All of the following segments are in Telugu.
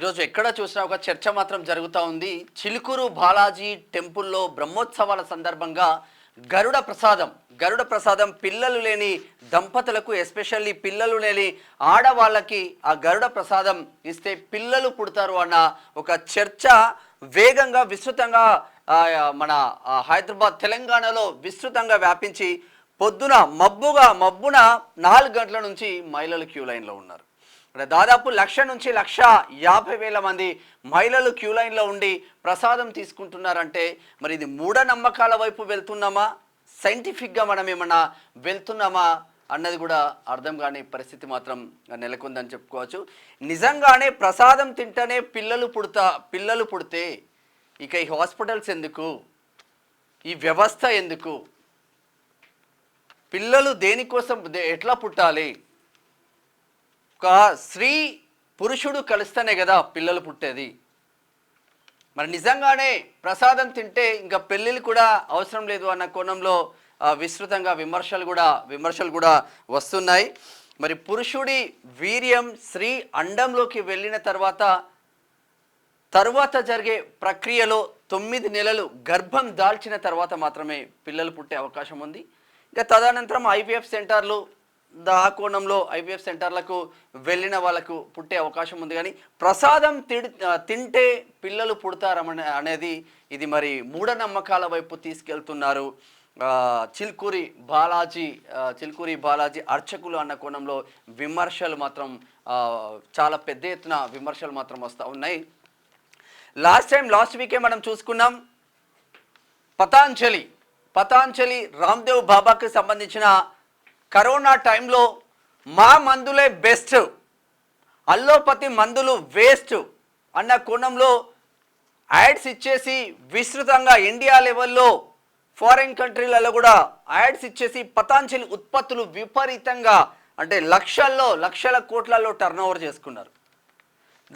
ఈరోజు ఎక్కడ చూసినా ఒక చర్చ మాత్రం జరుగుతూ ఉంది. చిలుకూరు బాలాజీ టెంపుల్లో బ్రహ్మోత్సవాల సందర్భంగా గరుడ ప్రసాదం పిల్లలు లేని దంపతులకు, ఎస్పెషల్లీ పిల్లలు లేని ఆడవాళ్ళకి ఆ గరుడ ప్రసాదం ఇస్తే పిల్లలు పుడతారు అన్న ఒక చర్చ వేగంగా విస్తృతంగా మన హైదరాబాద్ తెలంగాణలో విస్తృతంగా వ్యాపించి పొద్దున మబ్బున 4 గంటల నుంచి మహిళలు క్యూ లైన్లో ఉన్నారు. దాదాపు 1,00,000 నుంచి 1,50,000 మంది మహిళలు క్యూ లైన్లో ఉండి ప్రసాదం తీసుకుంటున్నారంటే మరి ఇది మూఢనమ్మకాల వైపు వెళ్తున్నామా, సైంటిఫిక్గా మనం ఏమన్నా వెళ్తున్నామా అన్నది కూడా అర్థం కాని పరిస్థితి మాత్రం నెలకొందని చెప్పుకోవచ్చు. నిజంగానే ప్రసాదం తింటేనే పిల్లలు పుడితే ఇక ఈ హాస్పిటల్స్ ఎందుకు, ఈ వ్యవస్థ ఎందుకు? పిల్లలు దేనికోసం, ఎట్లా పుట్టాలి? ఒక స్త్రీ పురుషుడు కలిస్తేనే కదా పిల్లలు పుట్టేది. మరి నిజంగానే ప్రసాదం తింటే ఇంకా పెళ్ళిళ్ళు కూడా అవసరం లేదు అన్న కోణంలో విస్తృతంగా విమర్శలు కూడా వస్తున్నాయి. మరి పురుషుడి వీర్యం స్త్రీ అండంలోకి వెళ్ళిన తర్వాత జరిగే ప్రక్రియలో 9 నెలలు గర్భం దాల్చిన తర్వాత మాత్రమే పిల్లలు పుట్టే అవకాశం ఉంది. ఇంకా తదనంతరం ఐవీఎఫ్ సెంటర్లు, ఆ కోణంలో ఐవీఎఫ్ సెంటర్లకు వెళ్ళిన వాళ్ళకు పుట్టే అవకాశం ఉంది. కానీ ప్రసాదం తింటే పిల్లలు పుడతారనేది ఇది మరి మూఢనమ్మకాల వైపు తీసుకెళ్తున్నారు చిలుకూరి బాలాజీ అర్చకులు అన్న కోణంలో విమర్శలు మాత్రం చాలా పెద్ద ఎత్తున విమర్శలు మాత్రం వస్తూ ఉన్నాయి. లాస్ట్ వీకే మనం చూసుకున్నాం పతాంజలి రామ్దేవ్ బాబాకి సంబంధించిన కరోనా టైంలో మా మందులే బెస్ట్, అల్లోపతి మందులు వేస్ట్ అన్న కోణంలో యాడ్స్ ఇచ్చేసి విస్తృతంగా ఇండియా లెవెల్లో ఫారిన్ కంట్రీలలో కూడా యాడ్స్ ఇచ్చేసి పతాంజలి ఉత్పత్తులు విపరీతంగా అంటే లక్షల కోట్లలో టర్న్ ఓవర్ చేసుకున్నారు.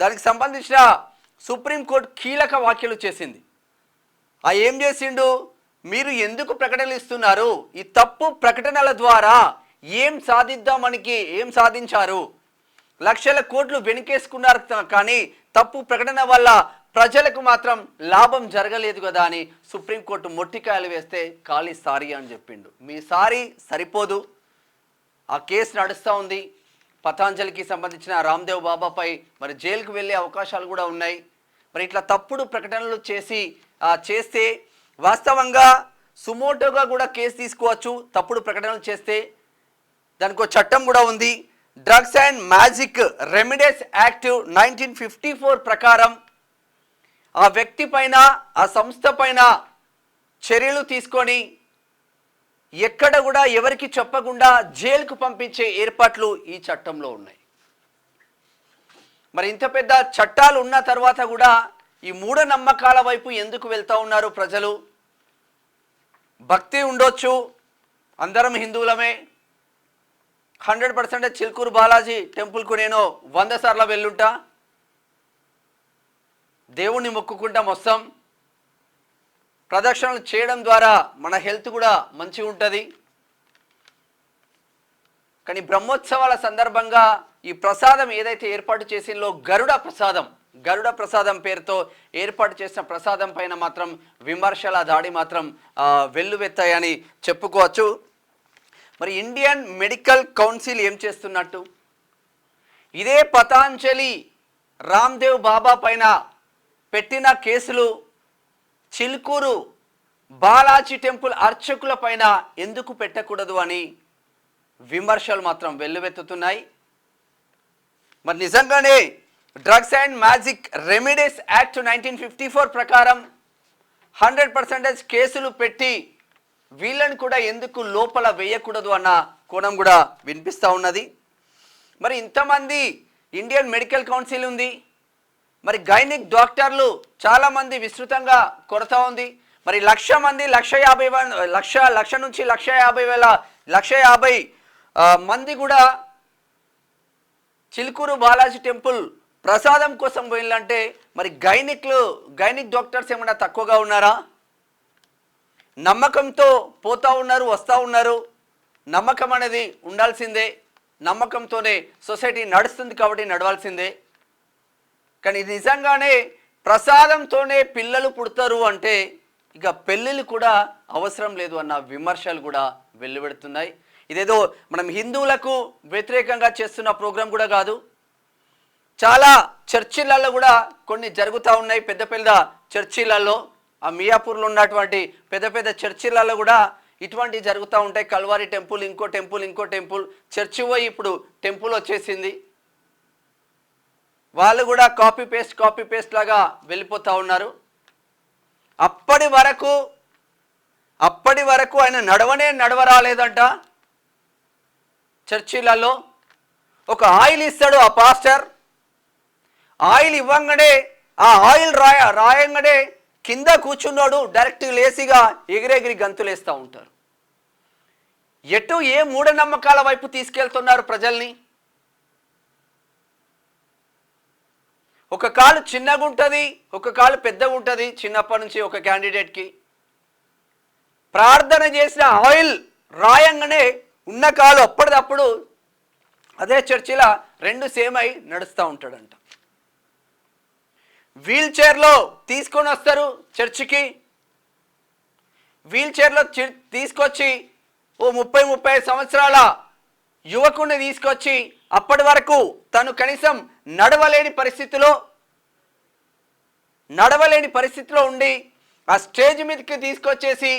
దానికి సంబంధించిన సుప్రీంకోర్టు కీలక వ్యాఖ్యలు చేసింది. ఏం చేసిండు? మీరు ఎందుకు ప్రకటనలు ఇస్తున్నారు? ఈ తప్పు ప్రకటనల ద్వారా ఏం సాధించారు? లక్షల కోట్లు వెనుకేసుకున్నారు, కానీ తప్పు ప్రకటన వల్ల ప్రజలకు మాత్రం లాభం జరగలేదు కదా అని సుప్రీంకోర్టు మొట్టికాయలు వేస్తే ఖాళీ సారీ అని చెప్పిండు. మీ సారీ సరిపోదు, ఆ కేసు నడుస్తూ ఉంది. పతాంజలికి సంబంధించిన రామ్దేవ్ బాబాపై మరి జైలుకు వెళ్ళే అవకాశాలు కూడా ఉన్నాయి. మరి ఇట్లా తప్పుడు ప్రకటనలు చేస్తే వాస్తవంగా సుమోటోగా కూడా కేసు తీసుకోవచ్చు. తప్పుడు ప్రకటనలు చేస్తే దానికి చట్టం కూడా ఉంది. Drugs and magic remedies act 1954 ప్రకారం ఆ వ్యక్తి పైన, ఆ సంస్థ పైన చర్యలు తీసుకొని ఎక్కడ కూడా ఎవరికి చెప్పకుండా జైలుకు పంపించే ఏర్పాట్లు ఈ చట్టంలో ఉన్నాయి. మరి ఇంత పెద్ద చట్టాలు ఉన్న తర్వాత కూడా ఈ మూఢనమ్మకాల వైపు ఎందుకు వెళ్తూ ఉన్నారు ప్రజలు? భక్తి ఉండొచ్చు, అందరం హిందువులమే, 100% చిలుకూరు బాలాజీ టెంపుల్కు నేను 100 సార్లు వెళ్ళుంటా, దేవుణ్ణి మొక్కుకుంటాం, వస్తాం. ప్రదక్షిణలు చేయడం ద్వారా మన హెల్త్ కూడా మంచిగా ఉంటుంది. కానీ బ్రహ్మోత్సవాల సందర్భంగా ఈ ప్రసాదం ఏదైతే ఏర్పాటు చేసిందో గరుడ ప్రసాదం పేరుతో ఏర్పాటు చేసిన ప్రసాదం పైన మాత్రం విమర్శల దాడి మాత్రం వెల్లువెత్తాయని చెప్పుకోవచ్చు. మరి ఇండియన్ మెడికల్ కౌన్సిల్ ఏం చేస్తున్నట్టు? ఇదే పతాంజలి రామ్దేవ్ బాబా పైన పెట్టిన కేసులు చిలుకూరు బాలాజీ టెంపుల్ అర్చకుల పైన ఎందుకు పెట్టకూడదు అని విమర్శలు మాత్రం వెల్లువెత్తుతున్నాయి. మరి నిజంగానే drugs and magic remedies act 1954 ప్రకారం 100% కేసులు పెట్టి వీళ్ళని కూడా ఎందుకు లోపల వేయకూడదు అన్న కోణం కూడా వినిపిస్తూ ఉన్నది. మరి ఇంతమంది ఇండియన్ మెడికల్ కౌన్సిల్ ఉంది, మరి గైనిక్ డాక్టర్లు చాలామంది విస్తృతంగా కొరత ఉంది. మరి 1,00,000 మంది 1,50,000 నుంచి 1,50,000 మంది కూడా చిలుకూరు బాలాజీ టెంపుల్ ప్రసాదం కోసం పోయిందంటే మరి గైనిక్ డాక్టర్స్ ఏమన్నా తక్కువగా ఉన్నారా? నమ్మకంతో పోతూ ఉన్నారు, వస్తూ ఉన్నారు. నమ్మకం అనేది ఉండాల్సిందే, నమ్మకంతోనే సొసైటీ నడుస్తుంది కాబట్టి నడవాల్సిందే. కానీ నిజంగానే ప్రసాదంతోనే పిల్లలు పుడతారు అంటే ఇక పెళ్ళిళ్ళు కూడా అవసరం లేదు అన్న విమర్శలు కూడా వెల్లువెడుతున్నాయి. ఇదేదో మనం హిందువులకు వ్యతిరేకంగా చేస్తున్న ప్రోగ్రాం కూడా కాదు. చాలా చర్చిలలో కూడా కొన్ని జరుగుతూ ఉన్నాయి. పెద్ద పెద్ద చర్చిలలో, ఆ మియాపూర్లో ఉన్నటువంటి పెద్ద పెద్ద చర్చిలలో కూడా ఇటువంటివి జరుగుతూ ఉంటాయి. కల్వారి టెంపుల్, ఇంకో టెంపుల్, చర్చి పోయి ఇప్పుడు టెంపుల్ వచ్చేసింది. వాళ్ళు కూడా కాపీ పేస్ట్ లాగా వెళ్ళిపోతూ ఉన్నారు. అప్పటి వరకు ఆయన నడవరాలేదంట. చర్చిలలో ఒక ఆయిల్ ఇస్తాడు ఆ పాస్టర్. ఆయిల్ ఇవ్వంగానే ఆ ఆయిల్ రాయంగానే కింద కూర్చున్నాడు డైరెక్ట్ లేసిగా ఎగిరెగిరి గంతులేస్తూ ఉంటారు. ఏ మూఢనమ్మకాల వైపు తీసుకెళ్తున్నారు ప్రజల్ని? ఒక కాలు చిన్నగా ఉంటుంది, ఒక కాలు పెద్దగా ఉంటుంది. చిన్నప్పటి నుంచి ఒక క్యాండిడేట్కి ప్రార్థన చేసిన ఆయిల్ రాయంగానే ఉన్న కాలు అప్పటిదప్పుడు అదే చర్చిలో రెండు సేమ్ అయి నడుస్తూ ఉంటాడంట. వీల్ చైర్లో తీసుకొని వస్తారు చర్చికి. వీల్ చైర్లో తీసుకొచ్చి ఓ 30-35 సంవత్సరాల యువకుడిని తీసుకొచ్చి అప్పటి వరకు తను కనీసం నడవలేని పరిస్థితిలో ఉండి ఆ స్టేజ్ మీదకి తీసుకొచ్చేసి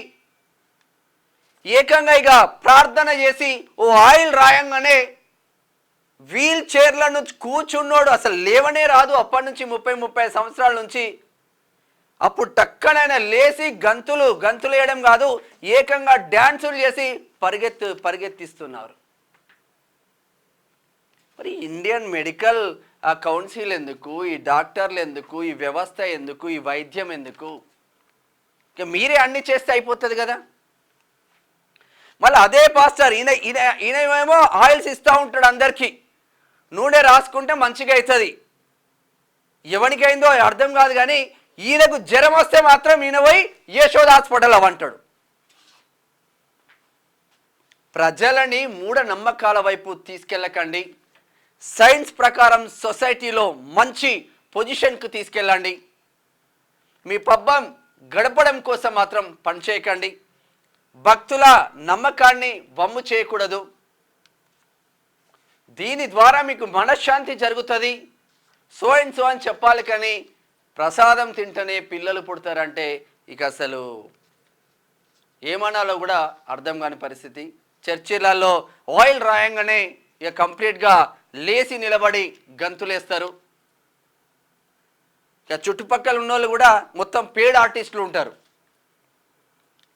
ఏకంగా ఇక ప్రార్థన చేసి ఓ ఆయిల్ రాయంగానే వీల్ చైర్ల నుంచి కూర్చున్నాడు. అసలు లేవనే రాదు అప్పటి నుంచి 30-35 సంవత్సరాల నుంచి. అప్పుడు టక్కనైనా లేచి గంతులు వేయడం కాదు, ఏకంగా డ్యాన్సులు చేసి పరిగెత్తిస్తున్నారు. మరి ఇండియన్ మెడికల్ కౌన్సిల్ ఎందుకు, ఈ డాక్టర్లు ఎందుకు, ఈ వ్యవస్థ ఎందుకు, ఈ వైద్యం ఎందుకు? ఇక మీరే అన్ని చేస్తే అయిపోతుంది కదా. మళ్ళీ అదే పాస్టర్ ఈయనేమో ఆయిల్స్ ఇస్తూ ఉంటాడు అందరికీ. నూనె రాసుకుంటే మంచిగా అవుతుంది. ఎవరికైందో అర్థం కాదు, కానీ ఈయనకు జ్వరం వస్తే మాత్రం ఈయన పోయి యశోద హాస్పిటల్ అవంటాడు. ప్రజలని మూఢనమ్మకాల వైపు తీసుకెళ్ళకండి. సైన్స్ ప్రకారం సొసైటీలో మంచి పొజిషన్కు తీసుకెళ్ళండి. మీ పబ్బం గడపడం కోసం మాత్రం పనిచేయకండి. భక్తుల నమ్మకాన్ని వమ్ము చేయకూడదు. దీని ద్వారా మీకు మనశ్శాంతి జరుగుతుంది. సో అని చెప్పాలి, కానీ ప్రసాదం తింటేనే పిల్లలు పుడతారంటే ఇక అసలు ఏమనాలో కూడా అర్థం కాని పరిస్థితి. చర్చిలలో ఆయిల్ రాయంగానే ఇక కంప్లీట్గా లేచి నిలబడి గంతులేస్తారు. ఇక చుట్టుపక్కల ఉన్న వాళ్ళు కూడా మొత్తం పేడ్ ఆర్టిస్టులు ఉంటారు.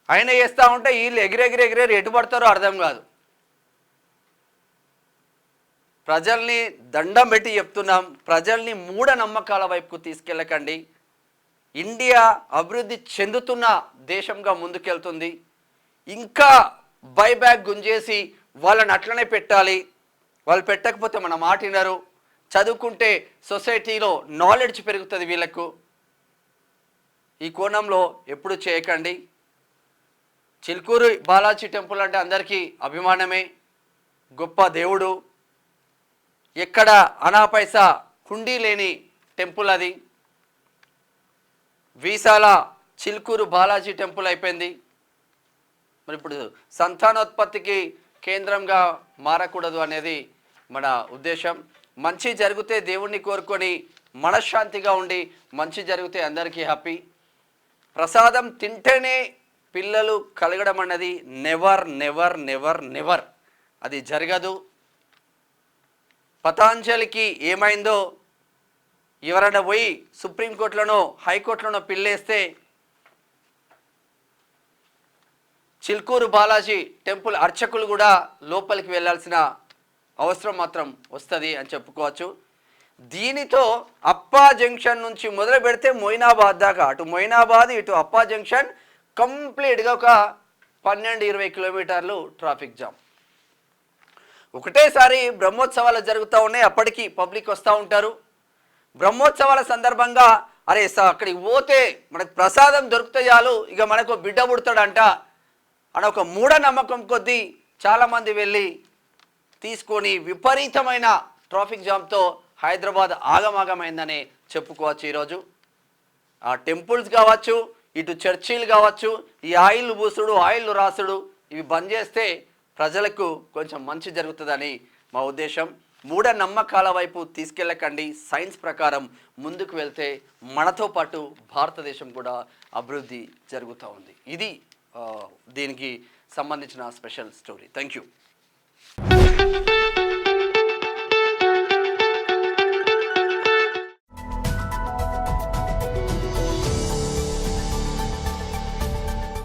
ఆయన చేస్తూ ఉంటే వీళ్ళు ఎగిరెగిరి ఎటు పడతారో అర్థం కాదు. ప్రజల్ని దండం పెట్టి చెప్తున్నాం, ప్రజల్ని మూఢనమ్మకాల వైపుకు తీసుకెళ్ళకండి. ఇండియా అభివృద్ధి చెందుతున్న దేశంగా ముందుకెళ్తుంది. ఇంకా బైబ్యాక్ గుంజేసి వాళ్ళని అట్లనే పెట్టాలి. వాళ్ళు పెట్టకపోతే మన మాట వినరు. చదువుకుంటే సొసైటీలో నాలెడ్జ్ పెరుగుతుంది వీళ్ళకు. ఈ కోణంలో ఎప్పుడు చేయకండి. చిలుకూరు బాలాజీ టెంపుల్ అంటే అందరికీ అభిమానమే, గొప్ప దేవుడు. ఎక్కడ అనాపైసా హుండీ లేని టెంపుల్ అది. వీసాల చిలుకూరు బాలాజీ టెంపుల్ అయిపోయింది. మరి ఇప్పుడు సంతానోత్పత్తికి కేంద్రంగా మారకూడదు అనేది మన ఉద్దేశం. మంచి జరిగితే దేవుణ్ణి కోరుకొని మనశ్శాంతిగా ఉండి మంచి జరిగితే అందరికీ హ్యాపీ. ప్రసాదం తింటేనే పిల్లలు కలగడం అన్నది నెవర్ అది జరగదు. పతాంజలికి ఏమైందో ఎవరైనా పోయి సుప్రీంకోర్టులోనో హైకోర్టులోనో పిల్లేస్తే చిలుకూరు బాలాజీ టెంపుల్ అర్చకులు కూడా లోపలికి వెళ్ళాల్సిన అవసరం మాత్రం వస్తుంది అని చెప్పుకోవచ్చు. దీనితో అప్పా జంక్షన్ నుంచి మొదలు పెడితే మొయినాబాద్ దాకా, అటు మొయినాబాద్ ఇటు అప్పా జంక్షన్ కంప్లీట్గా ఒక 12-20 కిలోమీటర్లు ట్రాఫిక్ జామ్. ఒకటేసారి బ్రహ్మోత్సవాలు జరుగుతూ ఉన్నాయి. అప్పటికి పబ్లిక్ వస్తూ ఉంటారు. బ్రహ్మోత్సవాల సందర్భంగా అరే అక్కడికి పోతే మనకు ప్రసాదం దొరికితే చాలు, ఇక మనకు బిడ్డ పుడతాడంట అని ఒక మూఢనమ్మకం కొద్దీ చాలామంది వెళ్ళి తీసుకొని విపరీతమైన ట్రాఫిక్ జామ్తో హైదరాబాద్ ఆగమాగమైందని చెప్పుకోవచ్చు. ఈరోజు ఆ టెంపుల్స్ కావచ్చు, ఇటు చర్చీలు కావచ్చు, ఈ ఆయిల్ పూసుడు ఆయిల్ రాసుడు ఇవి బంద్ చేస్తే ప్రజలకు కొంచెం మంచి జరుగుతుందని మా ఉద్దేశం. మూఢనమ్మకాల వైపు తీసుకెళ్ళకండి. సైన్స్ ప్రకారం ముందుకు వెళ్తే మనతో పాటు భారతదేశం కూడా అభివృద్ధి జరుగుతూ ఉంది. ఇది దీనికి సంబంధించిన స్పెషల్ స్టోరీ. Thank you.